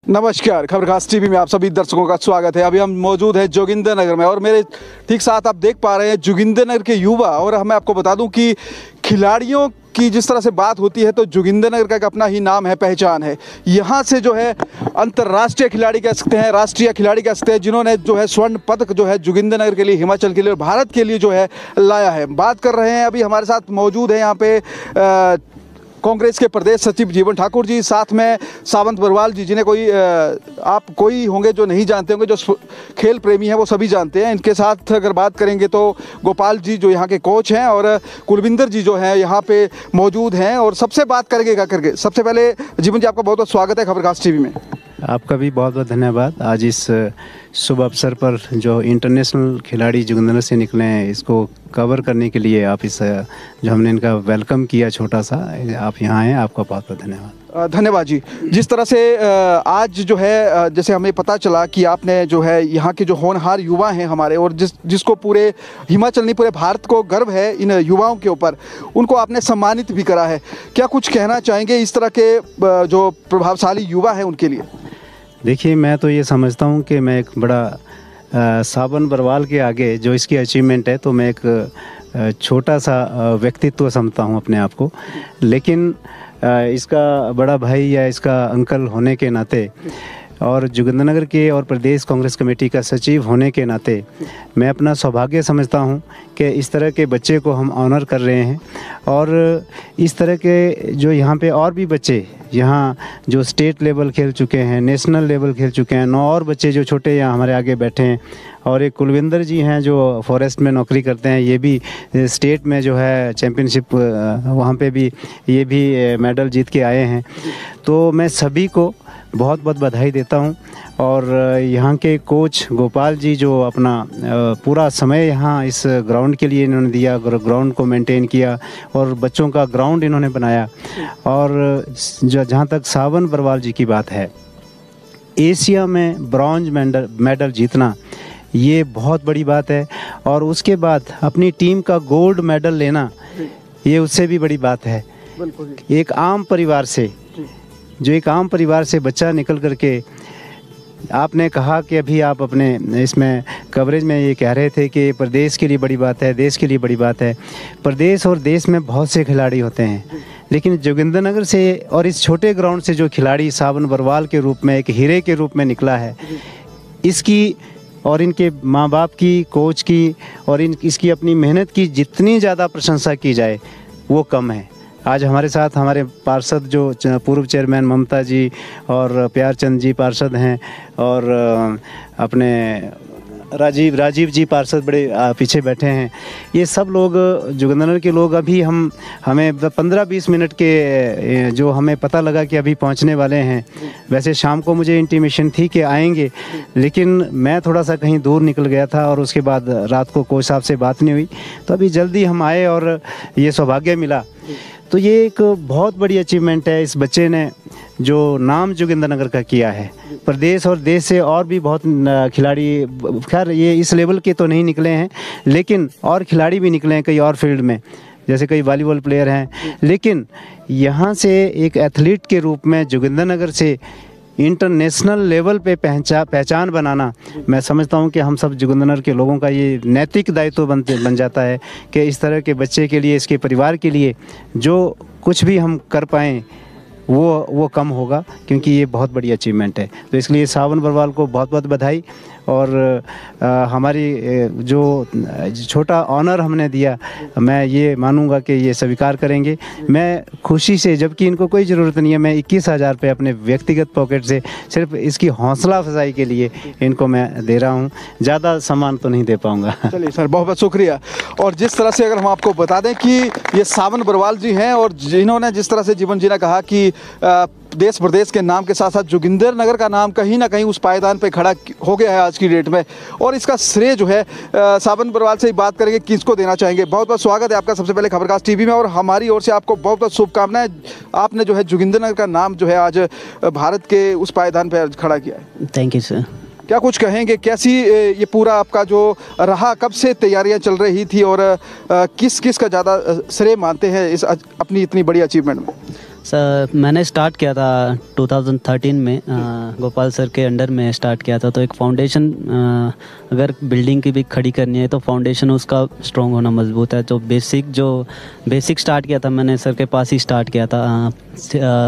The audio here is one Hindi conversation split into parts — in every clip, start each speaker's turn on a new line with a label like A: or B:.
A: नमस्कार, खबरखास टीवी में आप सभी दर्शकों का स्वागत है। अभी हम मौजूद हैं जोगिंदरनगर में और मेरे ठीक साथ आप देख पा रहे हैं जोगिंदरनगर के युवा। और मैं आपको बता दूं कि खिलाड़ियों की जिस तरह से बात होती है तो जोगिंदरनगर का एक अपना ही नाम है, पहचान है। यहाँ से जो है अंतर्राष्ट्रीय खिलाड़ी कह सकते हैं, राष्ट्रीय खिलाड़ी कह सकते हैं, जिन्होंने जो है स्वर्ण पदक जो है जोगिंदरनगर के लिए, हिमाचल के लिए और भारत के लिए जो है लाया है। बात कर रहे हैं, अभी हमारे साथ मौजूद है यहाँ पे कांग्रेस के प्रदेश सचिव जीवन ठाकुर जी, साथ में सावंत बरवाल जी, जिन्हें आप कोई होंगे जो नहीं जानते होंगे, जो खेल प्रेमी हैं वो सभी जानते हैं। इनके साथ अगर बात करेंगे तो गोपाल जी जो यहाँ के कोच हैं और कुलविंदर जी जो हैं यहाँ पे मौजूद हैं। और सबसे बात करेंगे क्या करके, सबसे पहले जीवन जी आपका बहुत बहुत स्वागत है खबरखास टीवी में।
B: आपका भी बहुत बहुत धन्यवाद। आज इस शुभ अवसर पर जो इंटरनेशनल खिलाड़ी जोगिंदरनगर से निकले हैं, इसको कवर करने के लिए आप जो हमने इनका वेलकम किया छोटा सा, आप यहाँ आए, आपका बहुत बहुत धन्यवाद।
A: धन्यवाद जी। जिस तरह से आज जो है, जैसे हमें पता चला कि आपने जो है यहाँ के जो होनहार युवा हैं हमारे, और जिसको पूरे हिमाचल नहीं पूरे भारत को गर्व है इन युवाओं के ऊपर, उनको आपने सम्मानित भी करा है। क्या कुछ कहना चाहेंगे इस तरह के जो प्रभावशाली युवा हैं उनके लिए?
B: देखिए, मैं तो ये समझता हूँ कि मैं एक बड़ा सावन बरवाल के आगे जो इसकी अचीवमेंट है, तो मैं एक छोटा सा व्यक्तित्व समझता हूँ अपने आप को। लेकिन इसका बड़ा भाई या इसका अंकल होने के नाते और जोगिंदरनगर के और प्रदेश कांग्रेस कमेटी का सचिव होने के नाते मैं अपना सौभाग्य समझता हूं कि इस तरह के बच्चे को हम ऑनर कर रहे हैं। और इस तरह के जो यहाँ पे और भी बच्चे यहाँ जो स्टेट लेवल खेल चुके हैं, नेशनल लेवल खेल चुके हैं, 9 और बच्चे जो छोटे यहाँ हमारे आगे बैठे हैं। और एक कुलविंदर जी हैं जो फॉरेस्ट में नौकरी करते हैं, ये भी स्टेट में जो है चैम्पियनशिप वहाँ पे भी ये भी मेडल जीत के आए हैं। तो मैं सभी को बहुत बहुत बधाई देता हूं। और यहाँ के कोच गोपाल जी जो अपना पूरा समय यहाँ इस ग्राउंड के लिए इन्होंने दिया, ग्राउंड को मेंटेन किया और बच्चों का ग्राउंड इन्होंने बनाया। और जहाँ तक सावन बरवाल जी की बात है, एशिया में ब्रॉन्ज मेडल जीतना ये बहुत बड़ी बात है। और उसके बाद अपनी टीम का गोल्ड मेडल लेना, ये उससे भी बड़ी बात है। एक आम परिवार से एक आम परिवार से बच्चा निकल करके, आपने कहा कि अभी आप अपने इसमें कवरेज में ये कह रहे थे कि प्रदेश के लिए बड़ी बात है, देश के लिए बड़ी बात है। प्रदेश और देश में बहुत से खिलाड़ी होते हैं, लेकिन जोगिंदरनगर से और इस छोटे ग्राउंड से जो खिलाड़ी सावन बरवाल के रूप में एक हीरे के रूप में निकला है, इसकी और इनके माँ बाप की, कोच की और इसकी अपनी मेहनत की जितनी ज़्यादा प्रशंसा की जाए वो कम है। आज हमारे साथ हमारे पार्षद जो पूर्व चेयरमैन ममता जी और प्यारचंद जी पार्षद हैं, और अपने राजीव जी पार्षद बड़े पीछे बैठे हैं। ये सब लोग जोगिंदरनगर के लोग अभी हमें 15-20 मिनट के जो हमें पता लगा कि अभी पहुंचने वाले हैं। वैसे शाम को मुझे इंटीमेशन थी कि आएंगे, लेकिन मैं थोड़ा सा कहीं दूर निकल गया था और उसके बाद रात को कोच साहब से बात नहीं हुई, तो अभी जल्दी हम आए और ये सौभाग्य मिला। तो ये एक बहुत बड़ी अचीवमेंट है। इस बच्चे ने जो नाम जोगिंदरनगर का किया है, प्रदेश और देश से और भी बहुत खिलाड़ी, खैर ये इस लेवल के तो नहीं निकले हैं, लेकिन और खिलाड़ी भी निकले हैं कई और फील्ड में, जैसे कई वॉलीबॉल प्लेयर हैं। लेकिन यहाँ से एक एथलीट के रूप में जोगिंदरनगर से इंटरनेशनल लेवल पे पहचान बनाना, मैं समझता हूँ कि हम सब जोगिंदरनगर के लोगों का ये नैतिक दायित्व बन जाता है कि इस तरह के बच्चे के लिए, इसके परिवार के लिए जो कुछ भी हम कर पाएँ वो कम होगा, क्योंकि ये बहुत बड़ी अचीवमेंट है। तो इसलिए सावन बरवाल को बहुत बहुत बधाई। और हमारी जो छोटा ऑनर हमने दिया, मैं ये मानूंगा कि ये स्वीकार करेंगे। मैं खुशी से, जबकि इनको कोई ज़रूरत नहीं है, मैं 21,000 रुपये अपने व्यक्तिगत पॉकेट से सिर्फ इसकी हौसला अफजाई के लिए इनको मैं दे रहा हूँ। ज़्यादा सम्मान तो नहीं दे पाऊँगा।
A: चलिए सर, बहुत बहुत शुक्रिया। और जिस तरह से अगर हम आपको बता दें कि ये सावन बरवाल जी हैं, और जिन्होंने जिस तरह से जीवन जी ने कहा कि देश प्रदेश के नाम के साथ साथ जोगिंदरनगर का नाम कहीं ना कहीं उस पायदान पे खड़ा हो गया है आज की डेट में, और इसका श्रेय जो है सावन बरवाल से ही बात करेंगे, किसको देना चाहेंगे। बहुत बहुत स्वागत है आपका सबसे पहले खबरखास टीवी में, और हमारी ओर से आपको बहुत बहुत शुभकामनाएं। आपने जो है जोगिंदरनगर का नाम जो है आज भारत के उस पायदान पर खड़ा किया है।
C: Thank you sir.
A: क्या कुछ कहेंगे, कैसी ये पूरा आपका जो रहा, कब से तैयारियां चल रही थी और किस किस का ज़्यादा श्रेय मानते हैं इस अपनी इतनी बड़ी अचीवमेंट में?
C: सर मैंने स्टार्ट किया था 2013 में, गोपाल सर के अंडर में स्टार्ट किया था। तो एक फाउंडेशन, अगर बिल्डिंग की भी खड़ी करनी है तो फाउंडेशन उसका स्ट्रॉन्ग होना मजबूत है। तो बेसिक स्टार्ट किया था मैंने सर के पास ही स्टार्ट किया था।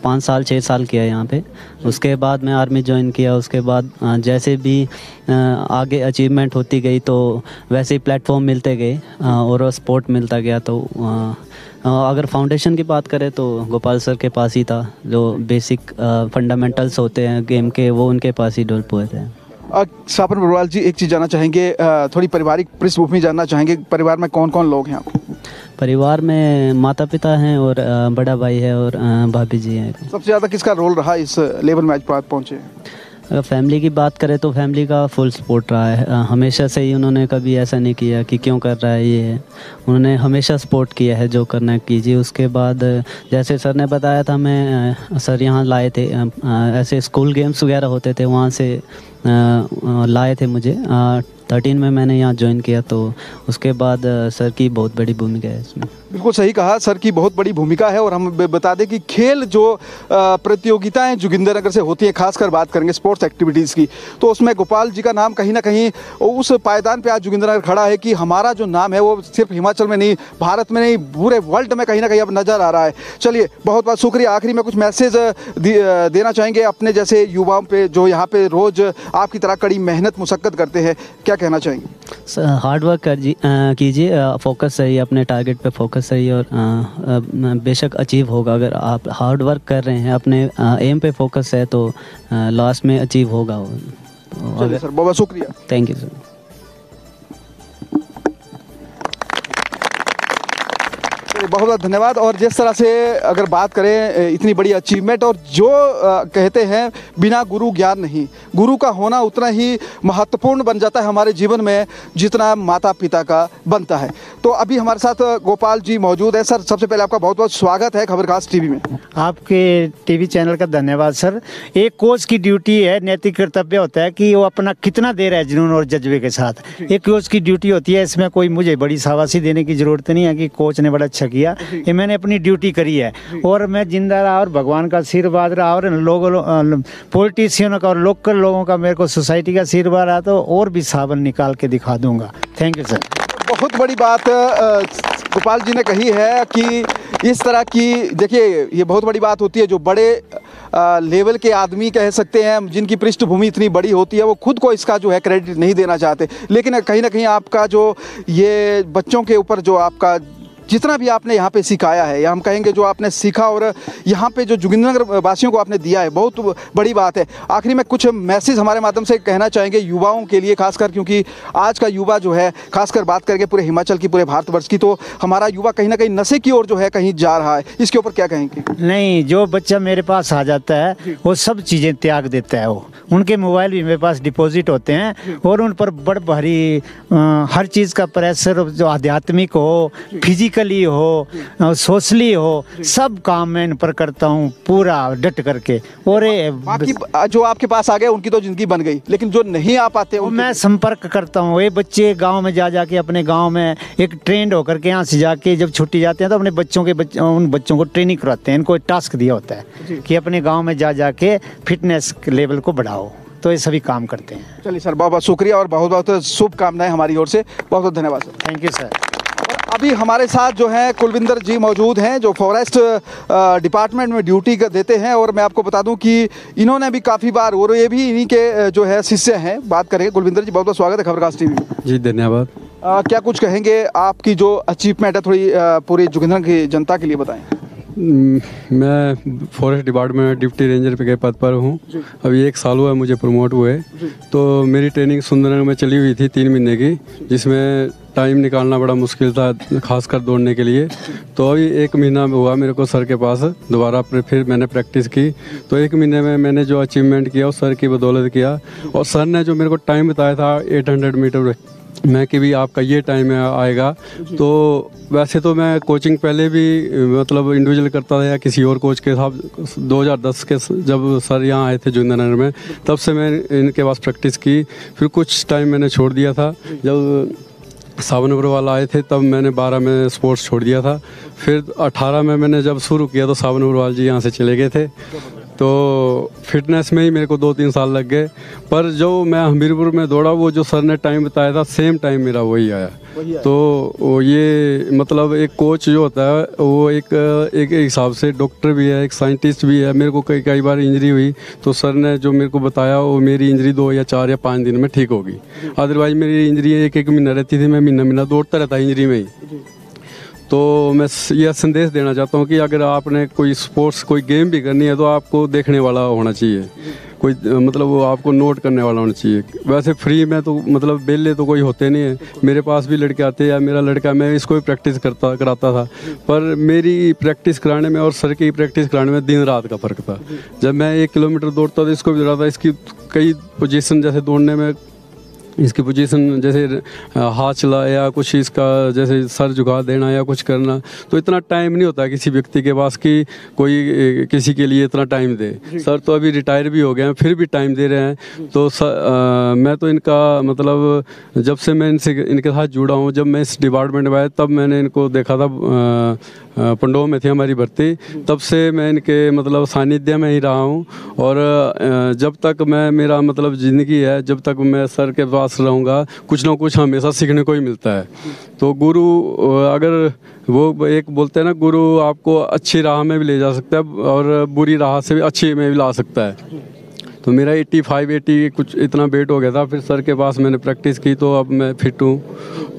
C: 5 साल 6 साल किया यहाँ पे। उसके बाद मैं आर्मी ज्वाइन किया। उसके बाद जैसे भी आगे अचीवमेंट होती गई तो वैसे ही प्लेटफॉर्म मिलते गए और सपोर्ट मिलता गया। तो अगर फाउंडेशन की बात करें तो गोपाल सर के पास ही था। जो बेसिक फंडामेंटल्स होते हैं गेम के, वो उनके पास ही डेवलप हुए थे।
A: सापन बरवाल जी, एक चीज़ जानना चाहेंगे, थोड़ी पारिवारिक पृष्ठभूमि जानना चाहेंगे। परिवार में कौन कौन लोग हैं आपके?
C: परिवार में माता पिता हैं और बड़ा भाई है और भाभी जी हैं।
A: सबसे ज़्यादा किसका रोल रहा इस लेवल मैच पर पहुँचे?
C: अगर फैमिली की बात करें तो फैमिली का फुल सपोर्ट रहा है। हमेशा से ही उन्होंने कभी ऐसा नहीं किया कि क्यों कर रहा है ये है। उन्होंने हमेशा सपोर्ट किया है, जो करना है कीजिए। उसके बाद जैसे सर ने बताया था, मैं सर यहाँ लाए थे, ऐसे स्कूल गेम्स वगैरह होते थे, वहाँ से लाए थे मुझे। 13 में मैंने यहाँ ज्वाइन किया। तो उसके बाद सर की बहुत बड़ी भूमिका है इसमें।
A: बिल्कुल सही कहा, सर की बहुत बड़ी भूमिका है। और हम बता दें कि खेल जो प्रतियोगिताएं जोगिंदरनगर से होती हैं, खासकर बात करेंगे स्पोर्ट्स एक्टिविटीज़ की, तो उसमें गोपाल जी का नाम कहीं ना कहीं उस पायदान पे आज जोगिंदरनगर खड़ा है कि हमारा जो नाम है वो सिर्फ हिमाचल में नहीं, भारत में नहीं, पूरे वर्ल्ड में कहीं ना कहीं अब नज़र आ रहा है। चलिए, बहुत बहुत शुक्रिया। आखिरी में कुछ मैसेज देना चाहेंगे अपने जैसे युवाओं पे जो यहाँ पे रोज़ आपकी तरह कड़ी मेहनत मुशक्कत करते हैं, क्या कहना चाहेंगे?
C: हार्ड वर्क कीजिए, फोकस सही, अपने टारगेट पे फोकस सही, और बेशक अचीव होगा। अगर आप हार्ड वर्क कर रहे हैं, अपने एम पे फोकस है, तो लास्ट में अचीव होगा।
A: चलिए सर, बहुत बहुत शुक्रिया।
C: Thank you sir.
A: बहुत बहुत धन्यवाद। और जिस तरह से अगर बात करें इतनी बड़ी अचीवमेंट, और जो कहते हैं बिना गुरु ज्ञान नहीं, गुरु का होना उतना ही महत्वपूर्ण बन जाता है हमारे जीवन में जितना माता पिता का बनता है। तो अभी हमारे साथ गोपाल जी मौजूद है। सर, सबसे पहले आपका बहुत बहुत स्वागत है खबरखास टीवी में।
D: आपके टीवी चैनल का धन्यवाद सर। एक कोच की ड्यूटी है, नैतिक कर्तव्य होता है कि वो अपना कितना दे रहा है जुनून और जज्बे के साथ। एक कोच की ड्यूटी होती है, इसमें कोई मुझे बड़ी शाबाशी देने की ज़रूरत नहीं है कि कोच ने बड़ा अच्छा किया। ये मैंने अपनी ड्यूटी करी है और मैं जिंदा रहा और भगवान का आशीर्वाद रहा और लोगों पॉलिटिशियनों का और लोकल लोगों का, मेरे को सोसाइटी का आशीर्वाद रहा, तो और भी सावन निकाल के दिखा दूंगा। Thank you sir.
A: बहुत बड़ी बात गोपाल जी ने कही है कि इस तरह की, देखिए ये बहुत बड़ी बात होती है। जो बड़े लेवल के आदमी कह सकते हैं, जिनकी पृष्ठभूमि इतनी बड़ी होती है, वो खुद को इसका जो है क्रेडिट नहीं देना चाहते। लेकिन कहीं ना कहीं आपका जो ये बच्चों के ऊपर जो आपका जितना भी आपने यहाँ पे सिखाया है, या हम कहेंगे जो आपने सीखा और यहाँ पे जो जोगिंदरनगर वासियों को आपने दिया है, बहुत बड़ी बात है। आखिरी में कुछ मैसेज हमारे माध्यम से कहना चाहेंगे युवाओं के लिए, खासकर क्योंकि आज का युवा जो है, खासकर बात करके पूरे हिमाचल की, पूरे भारतवर्ष की, तो हमारा युवा कहीं ना कहीं नशे की ओर जो है कहीं जा रहा है। इसके ऊपर क्या कहेंगे?
D: नहीं, जो बच्चा मेरे पास आ जाता है वो सब चीज़ें त्याग देता है। वो उनके मोबाइल भी मेरे पास डिपॉजिट होते हैं और उन पर बड़ भारी हर चीज़ का प्रेशर, जो आध्यात्मिक हो, फिजिकली हो, सोशली हो, सब काम मैं इन पर करता हूँ पूरा डट करके। और
A: बाकी जो आपके पास आ गए उनकी तो ज़िंदगी बन गई, लेकिन जो नहीं आ पाते
D: वो मैं संपर्क करता हूँ। ये बच्चे गांव में जा जाके अपने गांव में एक ट्रेंड होकर के यहाँ से जाके जब छुट्टी जाते हैं तो अपने उन बच्चों को ट्रेनिंग कराते हैं। इनको एक टास्क दिया होता है कि अपने गाँव में जा जाके फिटनेस लेवल को बढ़ाओ, तो ये सभी काम करते हैं।
A: चलिए सर, बहुत बहुत शुक्रिया और बहुत बहुत शुभकामनाएं हमारी ओर से। बहुत बहुत धन्यवाद सर।
D: Thank you sir.
A: अभी हमारे साथ जो है कुलविंदर जी मौजूद हैं, जो फॉरेस्ट डिपार्टमेंट में ड्यूटी देते हैं। और मैं आपको बता दूं कि इन्होंने भी काफ़ी बार, और ये भी इन्हीं के जो है शिष्य हैं। बात करेंगे कुलविंदर जी, बहुत बहुत स्वागत है खबरखास टीवी में।
E: जी धन्यवाद।
A: क्या कुछ कहेंगे, आपकी जो अचीवमेंट है थोड़ी पूरी जोगिंदरनगर की जनता के लिए बताएं।
E: मैं फॉरेस्ट डिपार्टमेंट में डिप्टी रेंजर पे के पद पर हूँ। अभी 1 साल हुआ है मुझे प्रमोट हुए। तो मेरी ट्रेनिंग सुंदरनगर में चली हुई थी 3 महीने की, जिसमें टाइम निकालना बड़ा मुश्किल था, खासकर दौड़ने के लिए। तो अभी 1 महीना हुआ मेरे को सर के पास दोबारा फिर मैंने प्रैक्टिस की। तो 1 महीने में मैंने जो अचीवमेंट किया वो सर की बदौलत किया। और सर ने जो मेरे को टाइम बताया था 800 मीटर में कि भी आपका ये टाइम आएगा। तो वैसे तो मैं कोचिंग पहले भी मतलब इंडिविजुअल करता था या किसी और कोच के साथ। 2010 के जब सर यहाँ आए थे जोगिंदरनगर में, तब से मैं इनके पास प्रैक्टिस की। फिर कुछ टाइम मैंने छोड़ दिया था। जब सावन अग्रवाल आए थे तब मैंने 12 में स्पोर्ट्स छोड़ दिया था। फिर 18 में मैंने जब शुरू किया तो सावन अग्रवाल जी यहाँ से चले गए थे, तो फिटनेस में ही मेरे को 2-3 साल लग गए। पर जो मैं हमीरपुर में दौड़ा वो जो सर ने टाइम बताया था सेम टाइम मेरा वही आया। तो ये मतलब एक कोच जो होता है वो एक हिसाब से डॉक्टर भी है, एक साइंटिस्ट भी है। मेरे को कई बार इंजरी हुई तो सर ने जो मेरे को बताया वो मेरी इंजरी 2 या 4 या 5 दिन में ठीक होगी। अदरवाइज मेरी इंजरी 1-1 महीना रहती थी, मैं महीना दौड़ता रहता इंजरी में ही। तो मैं यह संदेश देना चाहता हूँ कि अगर आपने कोई स्पोर्ट्स कोई गेम भी करनी है तो आपको देखने वाला होना चाहिए, कोई मतलब वो आपको नोट करने वाला होना चाहिए। वैसे फ्री में तो मतलब बेले तो कोई होते नहीं है। मेरे पास भी लड़के आते हैं या मेरा लड़का, मैं इसको भी प्रैक्टिस कराता था, पर मेरी प्रैक्टिस कराने में और सर की प्रैक्टिस कराने में दिन रात का फ़र्क था। जब मैं 1 किलोमीटर दौड़ता था इसको भी दौड़ाता था, इसकी कई पोजीशन जैसे दौड़ने में इसकी पोजीशन जैसे हाथ चला या कुछ इसका जैसे सर झुका देना या कुछ करना, तो इतना टाइम नहीं होता किसी व्यक्ति के पास कि कोई किसी के लिए इतना टाइम दे। सर तो अभी रिटायर भी हो गए हैं फिर भी टाइम दे रहे हैं। तो मैं तो इनका मतलब जब से मैं इनके साथ जुड़ा हूँ, जब मैं इस डिपार्टमेंट में आया तब मैंने इनको देखा था, पंडोह में थी हमारी भर्ती, तब से मैं इनके मतलब सानिध्य में ही रहा हूँ। और जब तक मैं मेरा मतलब ज़िंदगी है, जब तक मैं सर के पास रहूँगा कुछ ना कुछ हमेशा सीखने को ही मिलता है। तो गुरु अगर वो एक बोलते हैं ना, गुरु आपको अच्छी राह में भी ले जा सकता है और बुरी राह से भी अच्छी में भी ला सकता है। तो मेरा 85-80 कुछ इतना वेट हो गया था, फिर सर के पास मैंने प्रैक्टिस की तो अब मैं फिट हूँ।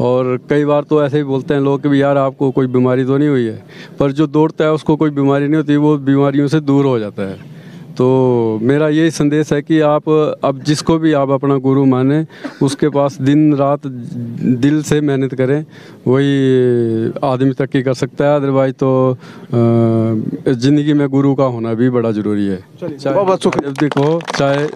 E: और कई बार तो ऐसे ही बोलते हैं लोग कि भी यार आपको कोई बीमारी तो नहीं हुई है, पर जो दौड़ता है उसको कोई बीमारी नहीं होती, वो बीमारियों से दूर हो जाता है। तो मेरा यही संदेश है कि आप अब जिसको भी आप अपना गुरु माने उसके पास दिन रात दिल से मेहनत करें, वही आदमी तरक्की कर सकता है। अदरवाइज तो ज़िंदगी में गुरु का होना भी बड़ा ज़रूरी है, चाहे आध्यात्मिक हो चाहे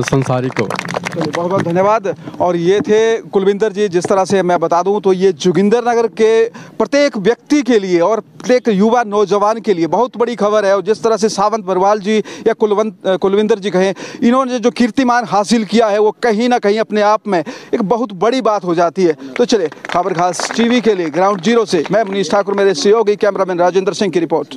E: संसारिक हो।
A: चलिए बहुत बहुत धन्यवाद। और ये थे कुलविंदर जी। जिस तरह से मैं बता दूं तो ये जोगिंदरनगर के प्रत्येक व्यक्ति के लिए और प्रत्येक युवा नौजवान के लिए बहुत बड़ी खबर है। और जिस तरह से सावंत बरवाल जी या कुलविंदर जी कहें, इन्होंने जो कीर्तिमान हासिल किया है वो कहीं ना कहीं अपने आप में एक बहुत बड़ी बात हो जाती है। तो चले खबर खास टीवी के लिए ग्राउंड जीरो से मैं मनीष ठाकुर, मेरे सहयोगी कैमरामैन राजेंद्र सिंह की रिपोर्ट।